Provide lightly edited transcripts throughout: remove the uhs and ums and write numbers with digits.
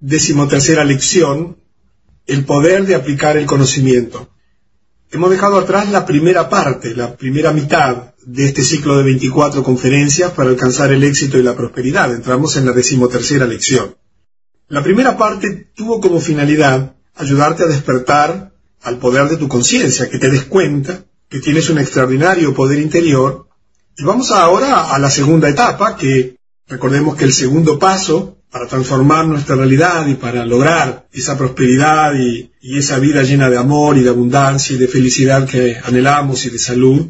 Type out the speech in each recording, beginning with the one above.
13ª lección, el poder de aplicar el conocimiento. Hemos dejado atrás la primera parte, la primera mitad de este ciclo de 24 conferencias para alcanzar el éxito y la prosperidad. Entramos en la 13ª lección. La primera parte tuvo como finalidad ayudarte a despertar al poder de tu conciencia, que te des cuenta que tienes un extraordinario poder interior. Y vamos ahora a la segunda etapa, que recordemos que el segundo paso para transformar nuestra realidad y para lograr esa prosperidad y esa vida llena de amor y de abundancia y de felicidad que anhelamos y de salud,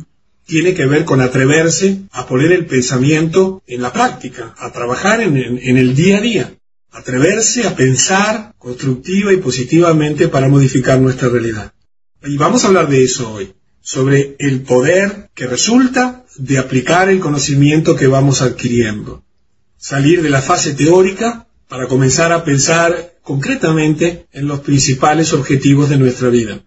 tiene que ver con atreverse a poner el pensamiento en la práctica, a trabajar en el día a día, atreverse a pensar constructiva y positivamente para modificar nuestra realidad. Y vamos a hablar de eso hoy, sobre el poder que resulta de aplicar el conocimiento que vamos adquiriendo. Salir de la fase teórica para comenzar a pensar concretamente en los principales objetivos de nuestra vida.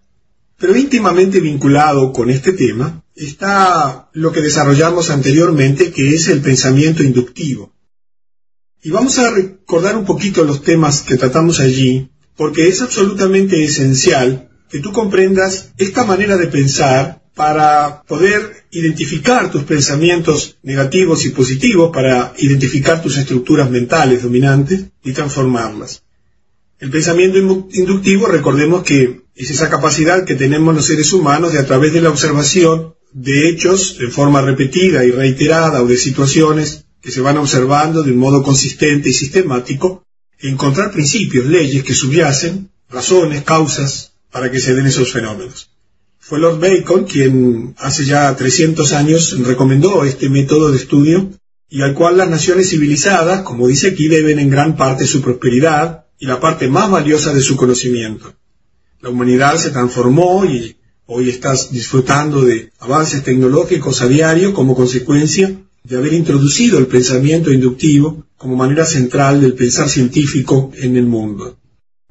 Pero íntimamente vinculado con este tema está lo que desarrollamos anteriormente, que es el pensamiento inductivo. Y vamos a recordar un poquito los temas que tratamos allí, porque es absolutamente esencial que tú comprendas esta manera de pensar para poder identificar tus pensamientos negativos y positivos, para identificar tus estructuras mentales dominantes y transformarlas. El pensamiento inductivo, recordemos que es esa capacidad que tenemos los seres humanos de, a través de la observación de hechos en forma repetida y reiterada o de situaciones que se van observando de un modo consistente y sistemático, encontrar principios, leyes que subyacen, razones, causas para que se den esos fenómenos. Fue Lord Bacon quien hace ya 300 años recomendó este método de estudio y al cual las naciones civilizadas, como dice aquí, deben en gran parte su prosperidad y la parte más valiosa de su conocimiento. La humanidad se transformó y hoy estás disfrutando de avances tecnológicos a diario como consecuencia de haber introducido el pensamiento inductivo como manera central del pensar científico en el mundo.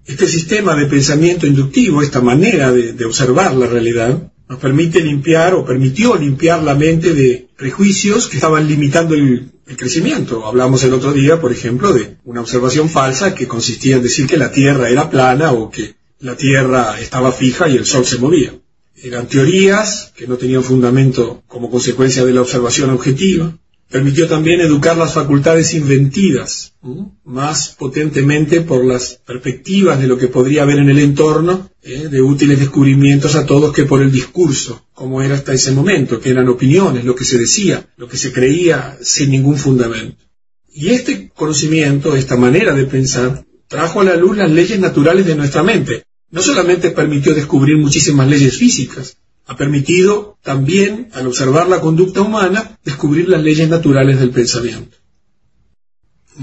Este sistema de pensamiento inductivo, esta manera de observar la realidad, nos permite limpiar o permitió limpiar la mente de prejuicios que estaban limitando el crecimiento. Hablamos el otro día, por ejemplo, de una observación falsa que consistía en decir que la Tierra era plana o que la Tierra estaba fija y el Sol se movía. Eran teorías que no tenían fundamento como consecuencia de la observación objetiva. Permitió también educar las facultades inventivas, más potentemente por las perspectivas de lo que podría haber en el entorno, de útiles descubrimientos a todos que por el discurso, como era hasta ese momento, que eran opiniones, lo que se decía, lo que se creía sin ningún fundamento. Y este conocimiento, esta manera de pensar, trajo a la luz las leyes naturales de nuestra mente. No solamente permitió descubrir muchísimas leyes físicas, ha permitido también, al observar la conducta humana, descubrir las leyes naturales del pensamiento.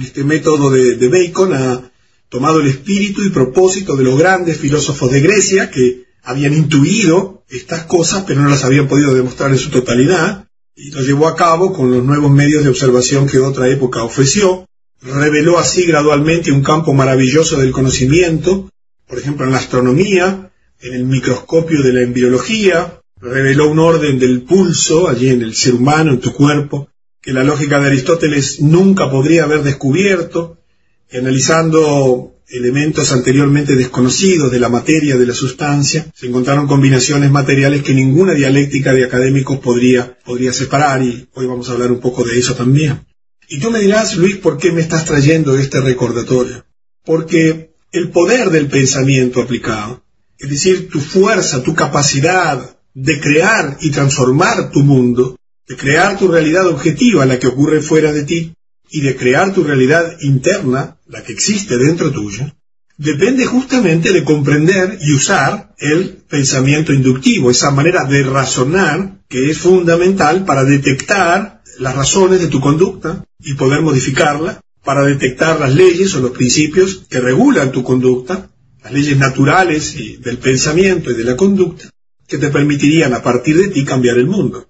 Este método de Bacon ha tomado el espíritu y propósito de los grandes filósofos de Grecia que habían intuido estas cosas, pero no las habían podido demostrar en su totalidad, y lo llevó a cabo con los nuevos medios de observación que otra época ofreció. Reveló así gradualmente un campo maravilloso del conocimiento, por ejemplo en la astronomía, en el microscopio de la embriología, reveló un orden del pulso allí en el ser humano, en tu cuerpo, que la lógica de Aristóteles nunca podría haber descubierto, que analizando elementos anteriormente desconocidos de la materia, de la sustancia, se encontraron combinaciones materiales que ninguna dialéctica de académicos podría separar, y hoy vamos a hablar un poco de eso también. Y tú me dirás, Luis, ¿por qué me estás trayendo este recordatorio? Porque el poder del pensamiento aplicado, es decir, tu fuerza, tu capacidad de crear y transformar tu mundo, de crear tu realidad objetiva, la que ocurre fuera de ti, y de crear tu realidad interna, la que existe dentro tuya, depende justamente de comprender y usar el pensamiento inductivo, esa manera de razonar que es fundamental para detectar las razones de tu conducta y poder modificarla, para detectar las leyes o los principios que regulan tu conducta, las leyes naturales y del pensamiento y de la conducta, que te permitirían a partir de ti cambiar el mundo.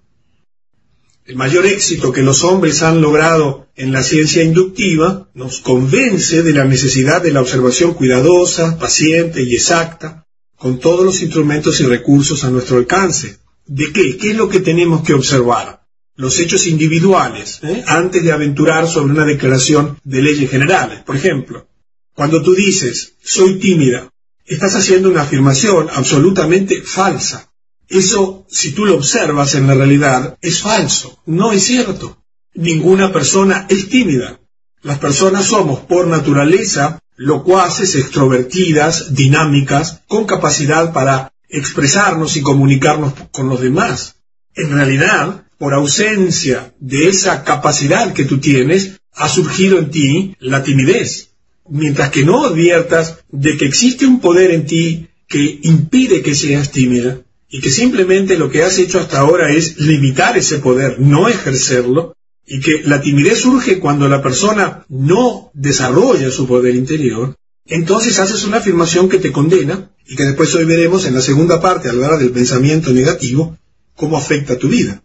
El mayor éxito que los hombres han logrado en la ciencia inductiva nos convence de la necesidad de la observación cuidadosa, paciente y exacta, con todos los instrumentos y recursos a nuestro alcance. ¿De qué? ¿Qué es lo que tenemos que observar? Los hechos individuales, antes de aventurar sobre una declaración de leyes generales. Por ejemplo, Cuando tú dices, soy tímida, estás haciendo una afirmación absolutamente falsa. Eso, si tú lo observas en la realidad, es falso, no es cierto. Ninguna persona es tímida. Las personas somos, por naturaleza, locuaces, extrovertidas, dinámicas, con capacidad para expresarnos y comunicarnos con los demás. En realidad, por ausencia de esa capacidad que tú tienes, ha surgido en ti la timidez. Mientras que no adviertas de que existe un poder en ti que impide que seas tímida, y que simplemente lo que has hecho hasta ahora es limitar ese poder, no ejercerlo, y que la timidez surge cuando la persona no desarrolla su poder interior, entonces haces una afirmación que te condena, y que después hoy veremos en la segunda parte, al hablar del pensamiento negativo, cómo afecta tu vida.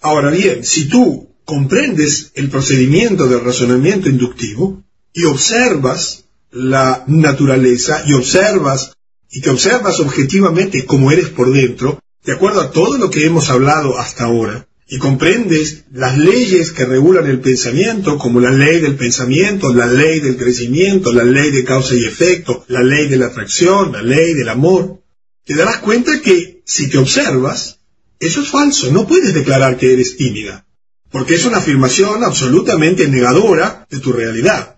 Ahora bien, si tú comprendes el procedimiento del razonamiento inductivo, y observas la naturaleza, y te observas objetivamente como eres por dentro, de acuerdo a todo lo que hemos hablado hasta ahora, y comprendes las leyes que regulan el pensamiento, como la ley del pensamiento, la ley del crecimiento, la ley de causa y efecto, la ley de la atracción, la ley del amor, te darás cuenta que si te observas, eso es falso, no puedes declarar que eres tímida, porque es una afirmación absolutamente negadora de tu realidad.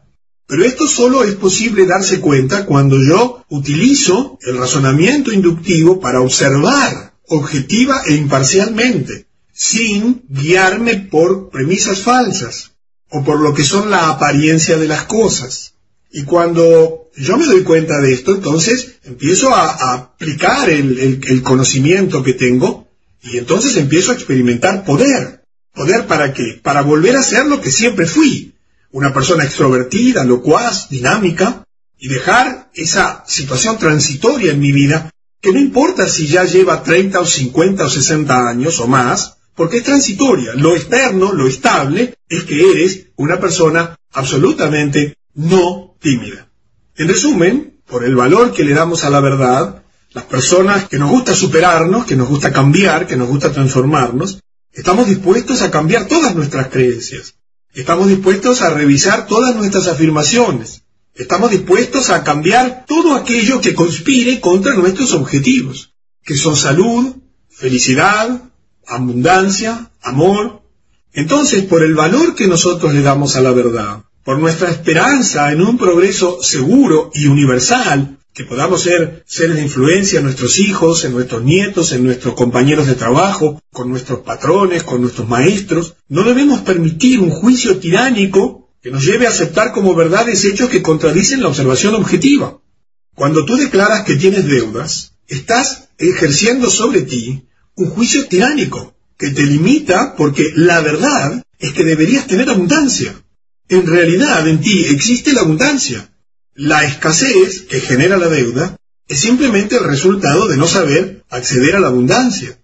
Pero esto solo es posible darse cuenta cuando yo utilizo el razonamiento inductivo para observar objetiva e imparcialmente, sin guiarme por premisas falsas o por lo que son la apariencia de las cosas. Y cuando yo me doy cuenta de esto, entonces empiezo a aplicar el conocimiento que tengo y entonces empiezo a experimentar poder. ¿Poder para qué? Para volver a ser lo que siempre fui. Una persona extrovertida, locuaz, dinámica, y dejar esa situación transitoria en mi vida, que no importa si ya lleva 30 o 50 o 60 años o más, porque es transitoria. Lo externo, lo estable, es que eres una persona absolutamente no tímida. En resumen, por el valor que le damos a la verdad, las personas que nos gusta superarnos, que nos gusta cambiar, que nos gusta transformarnos, estamos dispuestos a cambiar todas nuestras creencias. Estamos dispuestos a revisar todas nuestras afirmaciones. Estamos dispuestos a cambiar todo aquello que conspire contra nuestros objetivos, que son salud, felicidad, abundancia, amor. Entonces, por el valor que nosotros le damos a la verdad, por nuestra esperanza en un progreso seguro y universal, que podamos ser seres de influencia en nuestros hijos, en nuestros nietos, en nuestros compañeros de trabajo, con nuestros patrones, con nuestros maestros, no debemos permitir un juicio tiránico que nos lleve a aceptar como verdades hechos que contradicen la observación objetiva. Cuando tú declaras que tienes deudas, estás ejerciendo sobre ti un juicio tiránico que te limita porque la verdad es que deberías tener abundancia. En realidad en ti existe la abundancia. La escasez que genera la deuda es simplemente el resultado de no saber acceder a la abundancia.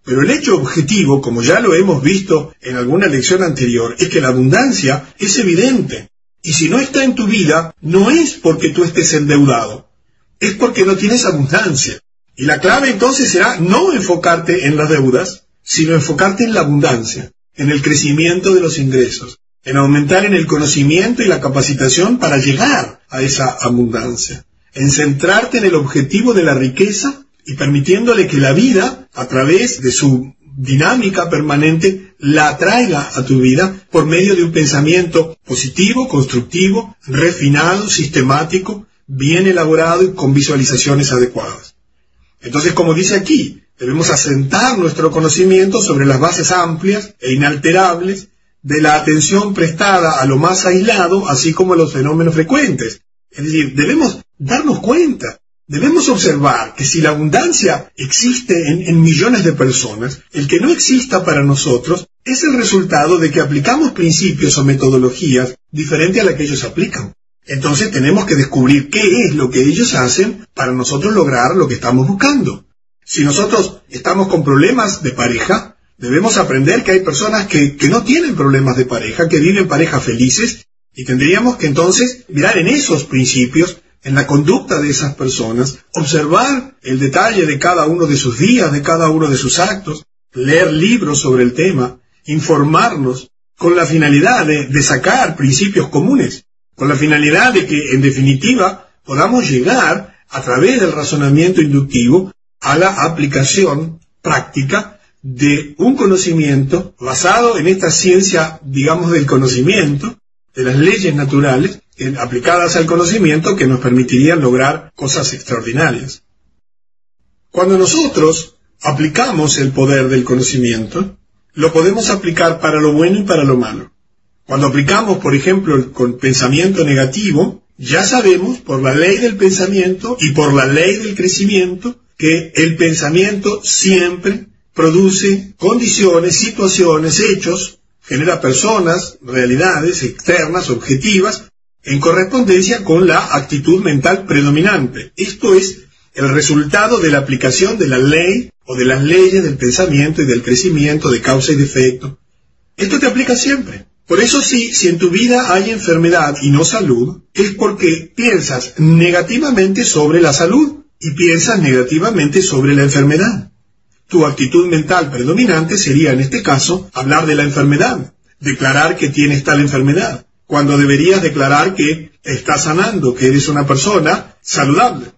Pero el hecho objetivo, como ya lo hemos visto en alguna lección anterior, es que la abundancia es evidente. Y si no está en tu vida, no es porque tú estés endeudado, es porque no tienes abundancia. Y la clave entonces será no enfocarte en las deudas, sino enfocarte en la abundancia, en el crecimiento de los ingresos, en aumentar en el conocimiento y la capacitación para llegar a esa abundancia, en centrarte en el objetivo de la riqueza y permitiéndole que la vida, a través de su dinámica permanente, la atraiga a tu vida por medio de un pensamiento positivo, constructivo, refinado, sistemático, bien elaborado y con visualizaciones adecuadas. Entonces, como dice aquí, debemos asentar nuestro conocimiento sobre las bases amplias e inalterables de la atención prestada a lo más aislado, así como a los fenómenos frecuentes. Es decir, debemos darnos cuenta, debemos observar que si la abundancia existe en millones de personas, el que no exista para nosotros es el resultado de que aplicamos principios o metodologías diferentes a las que ellos aplican. Entonces tenemos que descubrir qué es lo que ellos hacen para nosotros lograr lo que estamos buscando. Si nosotros estamos con problemas de pareja, debemos aprender que hay personas que no tienen problemas de pareja, que viven parejas felices, y tendríamos que entonces mirar en esos principios, en la conducta de esas personas, observar el detalle de cada uno de sus días, de cada uno de sus actos, leer libros sobre el tema, informarnos, con la finalidad de sacar principios comunes. con la finalidad de que, en definitiva, podamos llegar, a través del razonamiento inductivo, a la aplicación práctica de un conocimiento basado en esta ciencia, digamos, del conocimiento, de las leyes naturales, aplicadas al conocimiento que nos permitirían lograr cosas extraordinarias. Cuando nosotros aplicamos el poder del conocimiento, lo podemos aplicar para lo bueno y para lo malo. Cuando aplicamos, por ejemplo, con pensamiento negativo, ya sabemos por la ley del pensamiento y por la ley del crecimiento que el pensamiento siempre produce condiciones, situaciones, hechos, genera personas, realidades externas, objetivas, en correspondencia con la actitud mental predominante. Esto es el resultado de la aplicación de la ley o de las leyes del pensamiento y del crecimiento, de causa y de efecto. Esto te aplica siempre. Por eso si en tu vida hay enfermedad y no salud, es porque piensas negativamente sobre la salud y piensas negativamente sobre la enfermedad. Tu actitud mental predominante sería, en este caso, hablar de la enfermedad, declarar que tienes tal enfermedad, cuando deberías declarar que estás sanando, que eres una persona saludable.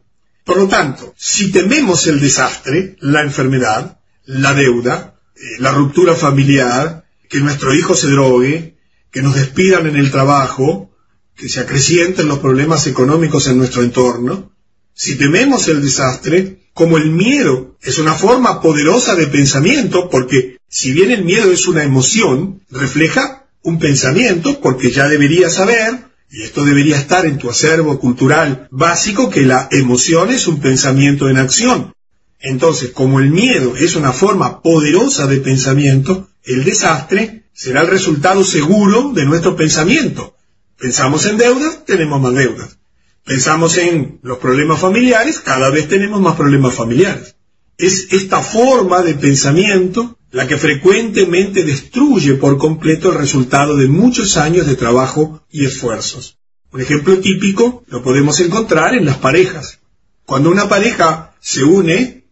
Por lo tanto, si tememos el desastre, la enfermedad, la deuda, la ruptura familiar, que nuestro hijo se drogue, que nos despidan en el trabajo, que se acrecienten los problemas económicos en nuestro entorno, si tememos el desastre, como el miedo es una forma poderosa de pensamiento, porque si bien el miedo es una emoción, refleja un pensamiento, porque ya deberías saber, y esto debería estar en tu acervo cultural básico, que la emoción es un pensamiento en acción. Entonces, como el miedo es una forma poderosa de pensamiento, el desastre será el resultado seguro de nuestro pensamiento. Pensamos en deudas, tenemos más deudas. Pensamos en los problemas familiares, cada vez tenemos más problemas familiares. Es esta forma de pensamiento la que frecuentemente destruye por completo el resultado de muchos años de trabajo y esfuerzos. Un ejemplo típico lo podemos encontrar en las parejas. Cuando una pareja se unen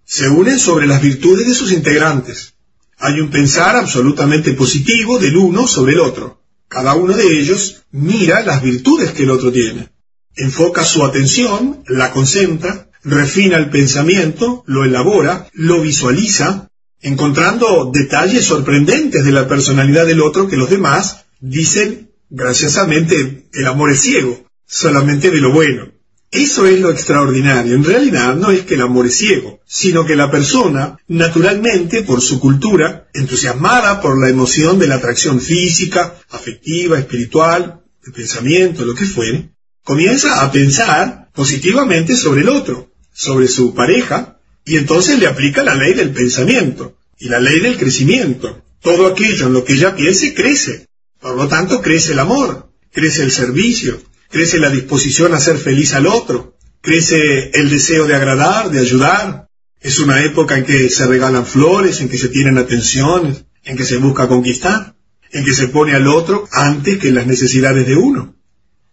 sobre las virtudes de sus integrantes. Hay un pensar absolutamente positivo del uno sobre el otro. Cada uno de ellos mira las virtudes que el otro tiene. Enfoca su atención, la concentra, refina el pensamiento, lo elabora, lo visualiza, encontrando detalles sorprendentes de la personalidad del otro que los demás dicen, graciosamente, el amor es ciego, solamente ve lo bueno. Eso es lo extraordinario. En realidad no es que el amor es ciego, sino que la persona, naturalmente, por su cultura, entusiasmada por la emoción de la atracción física, afectiva, espiritual, de pensamiento, lo que fuere, comienza a pensar positivamente sobre el otro, sobre su pareja, y entonces le aplica la ley del pensamiento y la ley del crecimiento. Todo aquello en lo que ella piense crece. Por lo tanto, crece el amor, crece el servicio, crece la disposición a hacer feliz al otro, crece el deseo de agradar, de ayudar. Es una época en que se regalan flores, en que se tienen atenciones, en que se busca conquistar, en que se pone al otro antes que las necesidades de uno.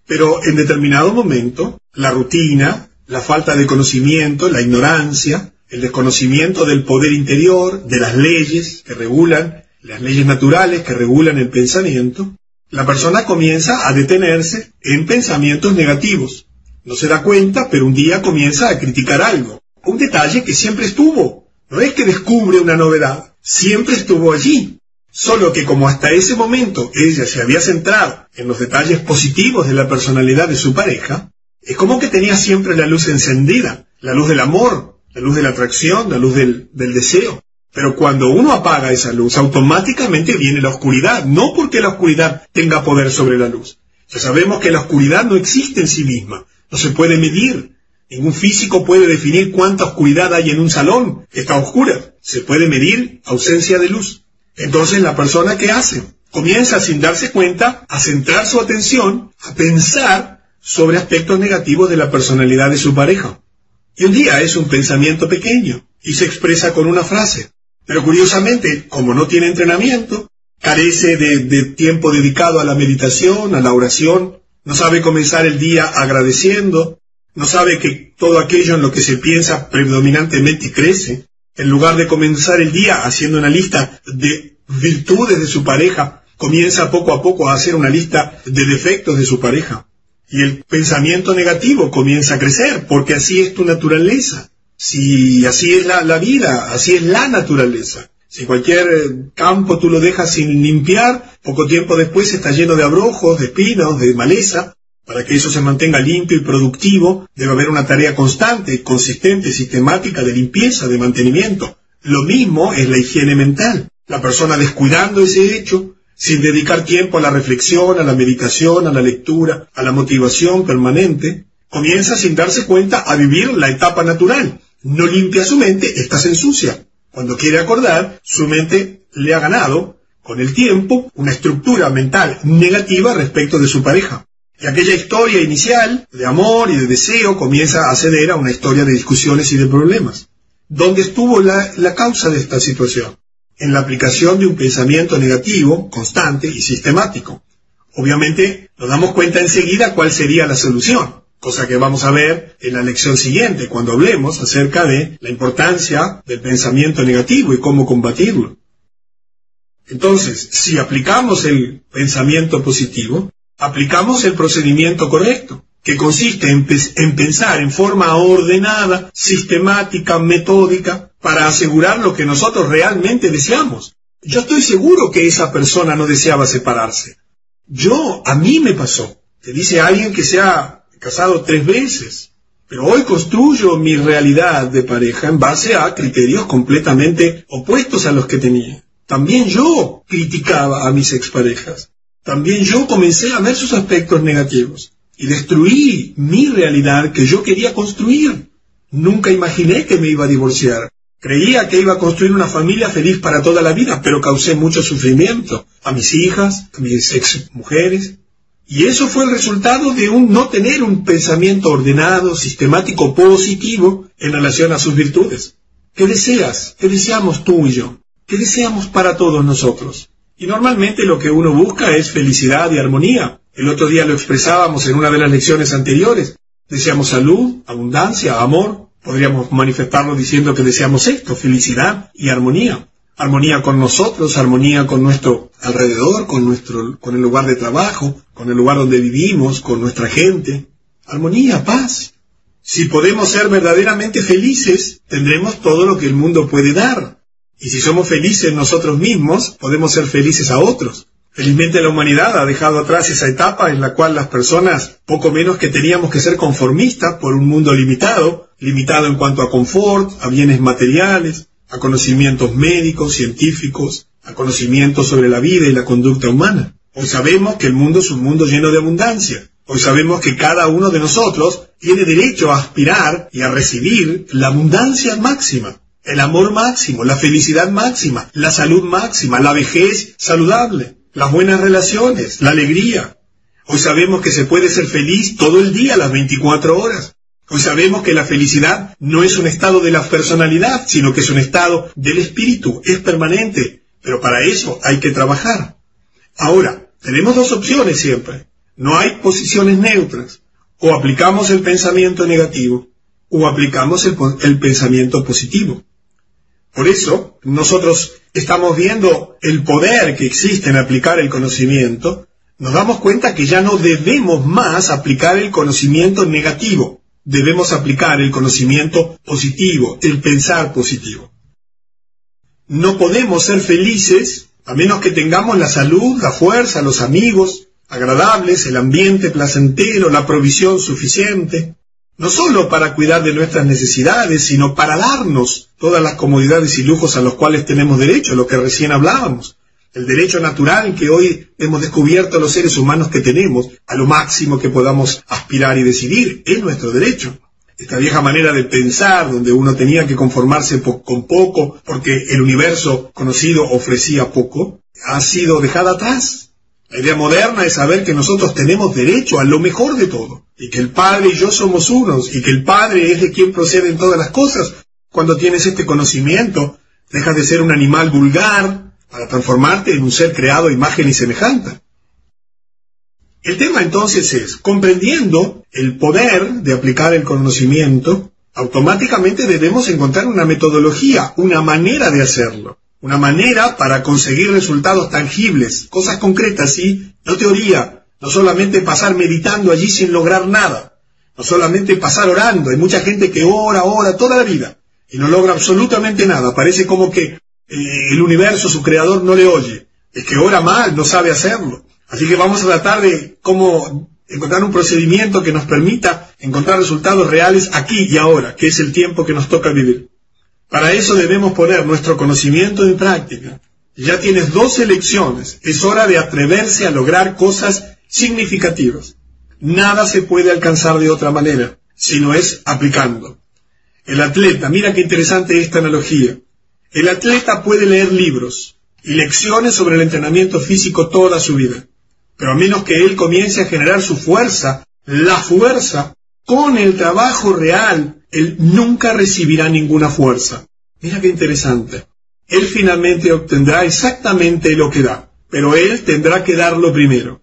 Pero en determinado momento, la rutina, la falta de conocimiento, la ignorancia, el desconocimiento del poder interior, de las leyes que regulan, las leyes naturales que regulan el pensamiento, la persona comienza a detenerse en pensamientos negativos. No se da cuenta, pero un día comienza a criticar algo. Un detalle que siempre estuvo. No es que descubre una novedad, siempre estuvo allí. Solo que como hasta ese momento ella se había centrado en los detalles positivos de la personalidad de su pareja, es como que tenía siempre la luz encendida, la luz del amor, la luz de la atracción, la luz del deseo. Pero cuando uno apaga esa luz, automáticamente viene la oscuridad, no porque la oscuridad tenga poder sobre la luz. Ya sabemos que la oscuridad no existe en sí misma, no se puede medir. Ningún físico puede definir cuánta oscuridad hay en un salón que está oscura. Se puede medir ausencia de luz. Entonces la persona, ¿qué hace? Comienza, sin darse cuenta, a centrar su atención, a pensar sobre aspectos negativos de la personalidad de su pareja. Y un día es un pensamiento pequeño y se expresa con una frase. Pero curiosamente, como no tiene entrenamiento, carece de tiempo dedicado a la meditación, a la oración, no sabe comenzar el día agradeciendo, no sabe que todo aquello en lo que se piensa predominantemente crece. En lugar de comenzar el día haciendo una lista de virtudes de su pareja, comienza poco a poco a hacer una lista de defectos de su pareja. Y el pensamiento negativo comienza a crecer, porque así es tu naturaleza. Si así es la vida, así es la naturaleza. Si cualquier campo tú lo dejas sin limpiar, poco tiempo después está lleno de abrojos, de espinos, de maleza. Para que eso se mantenga limpio y productivo, debe haber una tarea constante, consistente, sistemática de limpieza, de mantenimiento. Lo mismo es la higiene mental. La persona descuidando ese hecho, sin dedicar tiempo a la reflexión, a la meditación, a la lectura, a la motivación permanente, comienza sin darse cuenta a vivir la etapa natural. No limpia su mente, esta se ensucia. Cuando quiere acordar, su mente le ha ganado, con el tiempo, una estructura mental negativa respecto de su pareja. Y aquella historia inicial de amor y de deseo comienza a ceder a una historia de discusiones y de problemas. ¿Dónde estuvo la causa de esta situación? En la aplicación de un pensamiento negativo, constante y sistemático. Obviamente, nos damos cuenta enseguida cuál sería la solución, cosa que vamos a ver en la lección siguiente, cuando hablemos acerca de la importancia del pensamiento negativo y cómo combatirlo. Entonces, si aplicamos el pensamiento positivo, aplicamos el procedimiento correcto, que consiste en pensar en forma ordenada, sistemática, metódica, para asegurar lo que nosotros realmente deseamos. Yo estoy seguro que esa persona no deseaba separarse. A mí me pasó. Te dice alguien que se ha casado 3 veces, pero hoy construyo mi realidad de pareja en base a criterios completamente opuestos a los que tenía. También yo criticaba a mis exparejas. También yo comencé a ver sus aspectos negativos y destruí mi realidad que yo quería construir. Nunca imaginé que me iba a divorciar. Creía que iba a construir una familia feliz para toda la vida, pero causé mucho sufrimiento a mis hijas, a mis exmujeres. Y eso fue el resultado de no tener un pensamiento ordenado, sistemático, positivo en relación a sus virtudes. ¿Qué deseas? ¿Qué deseamos tú y yo? ¿Qué deseamos para todos nosotros? Y normalmente lo que uno busca es felicidad y armonía. El otro día lo expresábamos en una de las lecciones anteriores. Deseamos salud, abundancia, amor. Podríamos manifestarlo diciendo que deseamos esto, felicidad y armonía. Armonía con nosotros, armonía con nuestro alrededor, con el lugar de trabajo, con el lugar donde vivimos, con nuestra gente. Armonía, paz. Si podemos ser verdaderamente felices, tendremos todo lo que el mundo puede dar. Y si somos felices nosotros mismos, podemos ser felices a otros. Felizmente la humanidad ha dejado atrás esa etapa en la cual las personas, poco menos que teníamos que ser conformistas por un mundo limitado en cuanto a confort, a bienes materiales, a conocimientos médicos, científicos, a conocimientos sobre la vida y la conducta humana. Hoy sabemos que el mundo es un mundo lleno de abundancia. Hoy sabemos que cada uno de nosotros tiene derecho a aspirar y a recibir la abundancia máxima. El amor máximo, la felicidad máxima, la salud máxima, la vejez saludable, las buenas relaciones, la alegría. Hoy sabemos que se puede ser feliz todo el día, las 24 horas. Hoy sabemos que la felicidad no es un estado de la personalidad, sino que es un estado del espíritu, es permanente, pero para eso hay que trabajar. Ahora, tenemos 2 opciones siempre. No hay posiciones neutras. O aplicamos el pensamiento negativo, o aplicamos el pensamiento positivo. Por eso, nosotros estamos viendo el poder que existe en aplicar el conocimiento, nos damos cuenta que ya no debemos más aplicar el conocimiento negativo, debemos aplicar el conocimiento positivo, el pensar positivo. No podemos ser felices a menos que tengamos la salud, la fuerza, los amigos agradables, el ambiente placentero, la provisión suficiente. No solo para cuidar de nuestras necesidades, sino para darnos todas las comodidades y lujos a los cuales tenemos derecho, lo que recién hablábamos. El derecho natural que hoy hemos descubierto los seres humanos que tenemos, a lo máximo que podamos aspirar y decidir, es nuestro derecho. Esta vieja manera de pensar, donde uno tenía que conformarse con poco, porque el universo conocido ofrecía poco, ha sido dejada atrás. La idea moderna es saber que nosotros tenemos derecho a lo mejor de todo, y que el Padre y yo somos unos, y que el Padre es de quien proceden todas las cosas. Cuando tienes este conocimiento, dejas de ser un animal vulgar para transformarte en un ser creado a imagen y semejanza. El tema entonces es, comprendiendo el poder de aplicar el conocimiento, automáticamente debemos encontrar una metodología, una manera de hacerlo. Una manera para conseguir resultados tangibles, cosas concretas, ¿sí? No teoría, no solamente pasar meditando allí sin lograr nada, no solamente pasar orando. Hay mucha gente que ora toda la vida y no logra absolutamente nada. Parece como que el universo, su creador, no le oye. Es que ora mal, no sabe hacerlo. Así que vamos a tratar de cómo encontrar un procedimiento que nos permita encontrar resultados reales aquí y ahora, que es el tiempo que nos toca vivir. Para eso debemos poner nuestro conocimiento en práctica. Ya tienes 2 elecciones. Es hora de atreverse a lograr cosas significativas. Nada se puede alcanzar de otra manera, sino es aplicando. El atleta, mira qué interesante esta analogía. El atleta puede leer libros y lecciones sobre el entrenamiento físico toda su vida, pero a menos que él comience a generar su fuerza, la fuerza, con el trabajo real, él nunca recibirá ninguna fuerza. Mira qué interesante. Él finalmente obtendrá exactamente lo que da, pero él tendrá que darlo primero.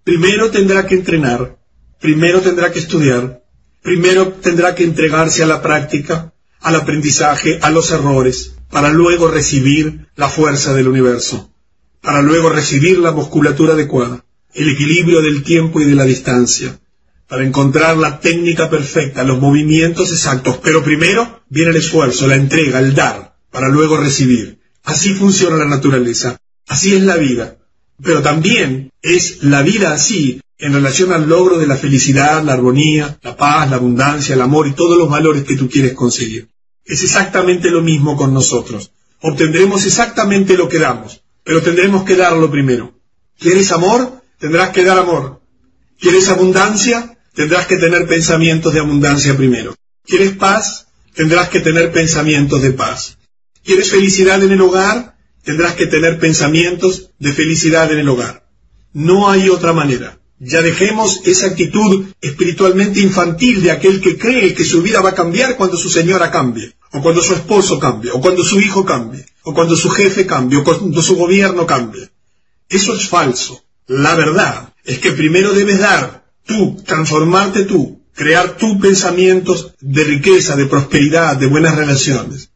Primero tendrá que entrenar, primero tendrá que estudiar, primero tendrá que entregarse a la práctica, al aprendizaje, a los errores, para luego recibir la fuerza del universo, para luego recibir la musculatura adecuada, el equilibrio del tiempo y de la distancia, para encontrar la técnica perfecta, los movimientos exactos. Pero primero viene el esfuerzo, la entrega, el dar, para luego recibir. Así funciona la naturaleza, así es la vida. Pero también es la vida así en relación al logro de la felicidad, la armonía, la paz, la abundancia, el amor y todos los valores que tú quieres conseguir. Es exactamente lo mismo con nosotros. Obtendremos exactamente lo que damos, pero tendremos que darlo primero. ¿Quieres amor? Tendrás que dar amor. ¿Quieres abundancia? Tendrás que tener pensamientos de abundancia primero. ¿Quieres paz? Tendrás que tener pensamientos de paz. ¿Quieres felicidad en el hogar? Tendrás que tener pensamientos de felicidad en el hogar. No hay otra manera. Ya dejemos esa actitud espiritualmente infantil de aquel que cree que su vida va a cambiar cuando su señora cambie, o cuando su esposo cambie, o cuando su hijo cambie, o cuando su jefe cambie, o cuando su gobierno cambie. Eso es falso. La verdad es que primero debes dar tú, transformarte tú, crear tus pensamientos de riqueza, de prosperidad, de buenas relaciones.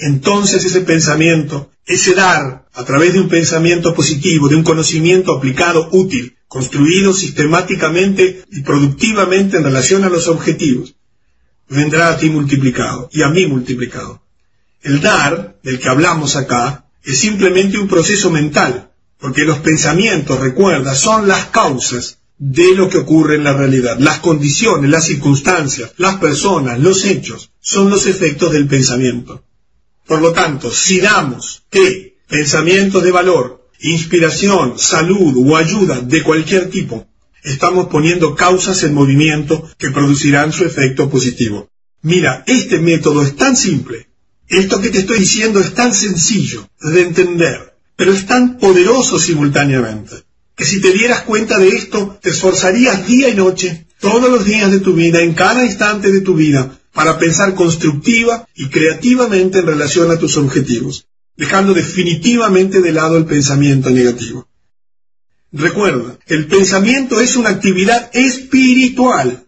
Entonces ese pensamiento, ese dar, a través de un pensamiento positivo, de un conocimiento aplicado, útil, construido sistemáticamente y productivamente en relación a los objetivos, vendrá a ti multiplicado y a mí multiplicado. El dar, del que hablamos acá, es simplemente un proceso mental, porque los pensamientos, recuerda, son las causas de lo que ocurre en la realidad. Las condiciones, las circunstancias, las personas, los hechos, son los efectos del pensamiento. Por lo tanto, si damos que pensamientos de valor, inspiración, salud o ayuda de cualquier tipo, estamos poniendo causas en movimiento que producirán su efecto positivo. Mira, este método es tan simple, esto que te estoy diciendo es tan sencillo de entender, pero es tan poderoso simultáneamente, que si te dieras cuenta de esto, te esforzarías día y noche, todos los días de tu vida, en cada instante de tu vida, para pensar constructiva y creativamente en relación a tus objetivos, dejando definitivamente de lado el pensamiento negativo. Recuerda, el pensamiento es una actividad espiritual,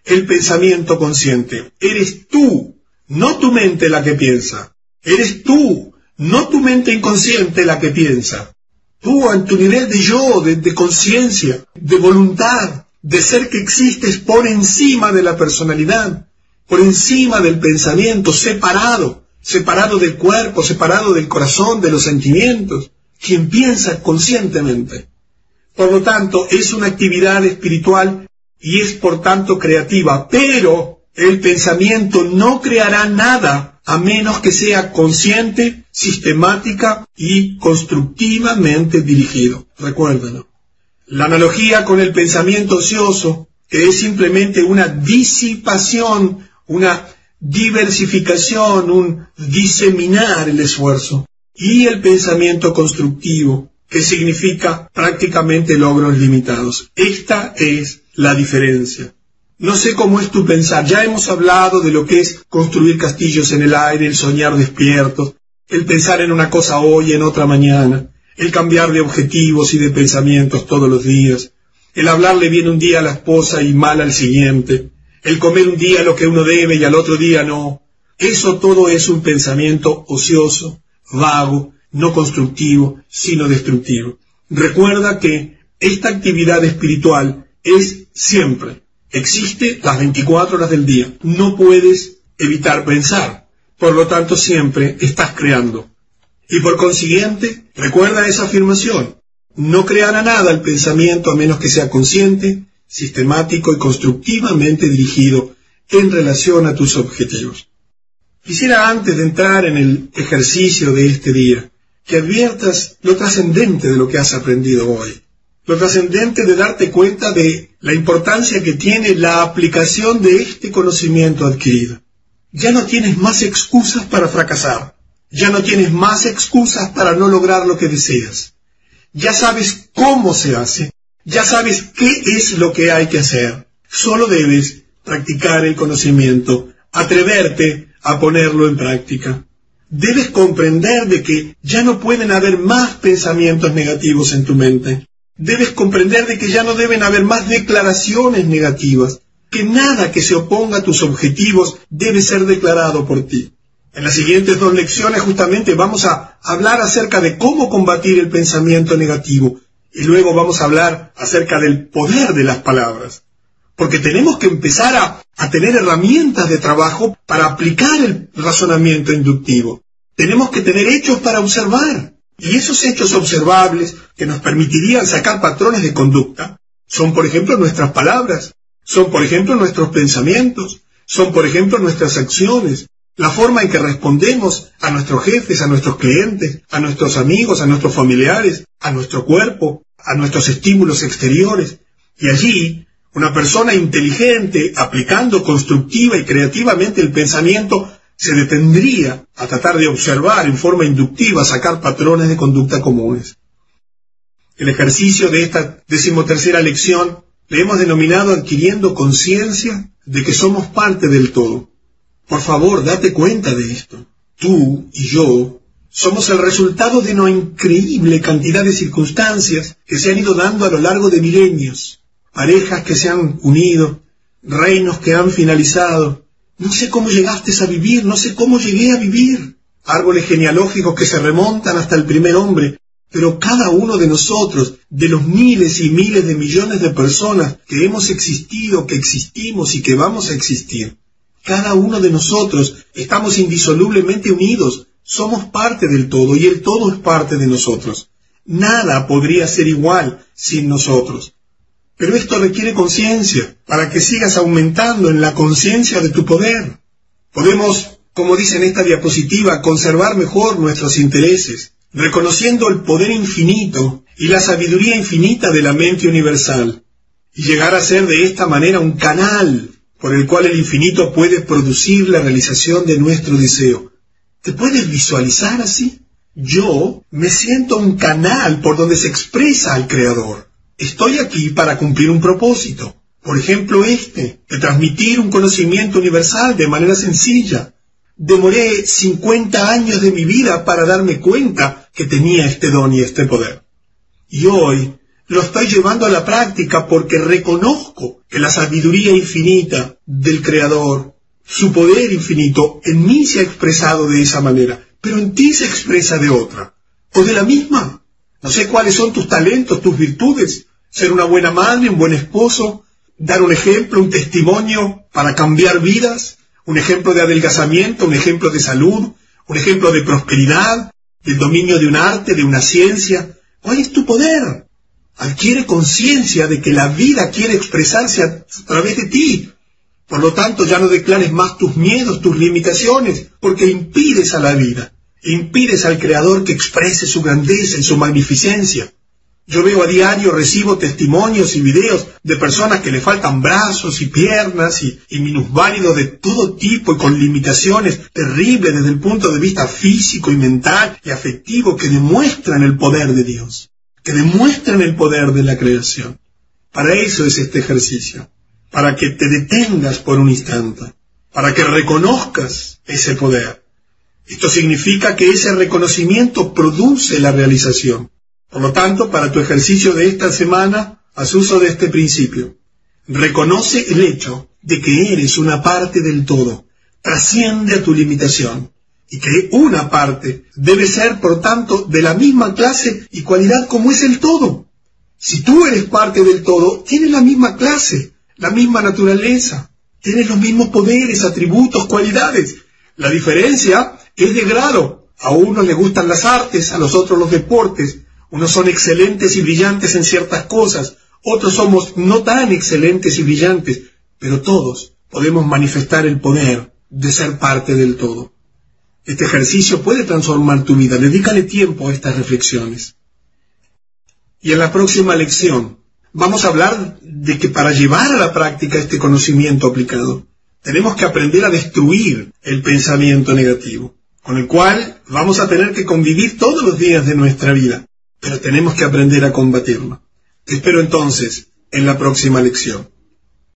el pensamiento consciente. Eres tú, no tu mente la que piensa. Eres tú, no tu mente inconsciente la que piensa. Tú, en tu nivel de yo, de conciencia, de voluntad, de ser que existes por encima de la personalidad, por encima del pensamiento, separado del cuerpo, separado del corazón, de los sentimientos, quien piensa conscientemente. Por lo tanto, es una actividad espiritual y es por tanto creativa, pero el pensamiento no creará nada a menos que sea consciente, sistemática y constructivamente dirigido. Recuérdalo. La analogía con el pensamiento ocioso, que es simplemente una disipación, una diversificación, un diseminar el esfuerzo, y el pensamiento constructivo, que significa prácticamente logros limitados. Esta es la diferencia. No sé cómo es tu pensar. Ya hemos hablado de lo que es construir castillos en el aire, el soñar despiertos, el pensar en una cosa hoy, en otra mañana, el cambiar de objetivos y de pensamientos todos los días, el hablarle bien un día a la esposa y mal al siguiente, el comer un día lo que uno debe y al otro día no. Eso todo es un pensamiento ocioso, vago, no constructivo, sino destructivo. Recuerda que esta actividad espiritual es siempre, existe las 24 horas del día. No puedes evitar pensar, por lo tanto siempre estás creando. Y por consiguiente, recuerda esa afirmación: no creará nada el pensamiento a menos que sea consciente, sistemático y constructivamente dirigido en relación a tus objetivos. Quisiera, antes de entrar en el ejercicio de este día, que adviertas lo trascendente de lo que has aprendido hoy, lo trascendente de darte cuenta de la importancia que tiene la aplicación de este conocimiento adquirido. Ya no tienes más excusas para fracasar, ya no tienes más excusas para no lograr lo que deseas. Ya sabes cómo se hace, ya sabes qué es lo que hay que hacer. Solo debes practicar el conocimiento, atreverte a ponerlo en práctica. Debes comprender de que ya no pueden haber más pensamientos negativos en tu mente. Debes comprender de que ya no deben haber más declaraciones negativas, que nada que se oponga a tus objetivos debe ser declarado por ti. En las siguientes 2 lecciones justamente vamos a hablar acerca de cómo combatir el pensamiento negativo, y luego vamos a hablar acerca del poder de las palabras. Porque tenemos que empezar a tener herramientas de trabajo para aplicar el razonamiento inductivo. Tenemos que tener hechos para observar. Y esos hechos observables que nos permitirían sacar patrones de conducta son, por ejemplo, nuestras palabras, son, por ejemplo, nuestros pensamientos, son, por ejemplo, nuestras acciones, la forma en que respondemos a nuestros jefes, a nuestros clientes, a nuestros amigos, a nuestros familiares, a nuestro cuerpo, a nuestros estímulos exteriores. Y allí, una persona inteligente, aplicando constructiva y creativamente el pensamiento, se detendría a tratar de observar en forma inductiva, sacar patrones de conducta comunes. El ejercicio de esta 13ª lección le hemos denominado adquiriendo conciencia de que somos parte del todo. Por favor, date cuenta de esto. Tú y yo somos el resultado de una increíble cantidad de circunstancias que se han ido dando a lo largo de milenios. Parejas que se han unido, reinos que han finalizado. No sé cómo llegaste a vivir, no sé cómo llegué a vivir. Árboles genealógicos que se remontan hasta el primer hombre. Pero cada uno de nosotros, de los miles y miles de millones de personas que hemos existido, que existimos y que vamos a existir, cada uno de nosotros estamos indisolublemente unidos. Somos parte del todo y el todo es parte de nosotros. Nada podría ser igual sin nosotros. Pero esto requiere conciencia, para que sigas aumentando en la conciencia de tu poder. Podemos, como dice en esta diapositiva, conservar mejor nuestros intereses, reconociendo el poder infinito y la sabiduría infinita de la mente universal, y llegar a ser de esta manera un canal por el cual el infinito puede producir la realización de nuestro deseo. ¿Te puedes visualizar así? Yo me siento un canal por donde se expresa al Creador. Estoy aquí para cumplir un propósito. Por ejemplo, de transmitir un conocimiento universal de manera sencilla. Demoré 50 años de mi vida para darme cuenta que tenía este don y este poder. Y hoy lo estoy llevando a la práctica porque reconozco que la sabiduría infinita del Creador, su poder infinito, en mí se ha expresado de esa manera, pero en ti se expresa de otra, o de la misma. No sé cuáles son tus talentos, tus virtudes, ser una buena madre, un buen esposo, dar un ejemplo, un testimonio para cambiar vidas, un ejemplo de adelgazamiento, un ejemplo de salud, un ejemplo de prosperidad, del dominio de un arte, de una ciencia. ¿Cuál es tu poder? Adquiere conciencia de que la vida quiere expresarse a través de ti. Por lo tanto, ya no declares más tus miedos, tus limitaciones, porque impides a la vida, impides al Creador que exprese su grandeza y su magnificencia. Yo veo a diario, recibo testimonios y videos de personas que le faltan brazos y piernas y minusválidos de todo tipo y con limitaciones terribles desde el punto de vista físico y mental y afectivo, que demuestran el poder de Dios, que demuestran el poder de la creación. Para eso es este ejercicio, para que te detengas por un instante, para que reconozcas ese poder. Esto significa que ese reconocimiento produce la realización. Por lo tanto, para tu ejercicio de esta semana, haz uso de este principio. Reconoce el hecho de que eres una parte del todo. Trasciende a tu limitación y que una parte debe ser, por tanto, de la misma clase y cualidad como es el todo. Si tú eres parte del todo, tienes la misma clase, la misma naturaleza, tienes los mismos poderes, atributos, cualidades. La diferencia es de grado. A unos les gustan las artes, a los otros los deportes. Unos son excelentes y brillantes en ciertas cosas, otros somos no tan excelentes y brillantes, pero todos podemos manifestar el poder de ser parte del todo. Este ejercicio puede transformar tu vida. Dedícale tiempo a estas reflexiones. Y en la próxima lección vamos a hablar de que para llevar a la práctica este conocimiento aplicado, tenemos que aprender a destruir el pensamiento negativo, con el cual vamos a tener que convivir todos los días de nuestra vida, pero tenemos que aprender a combatirlo. Te espero entonces en la próxima lección.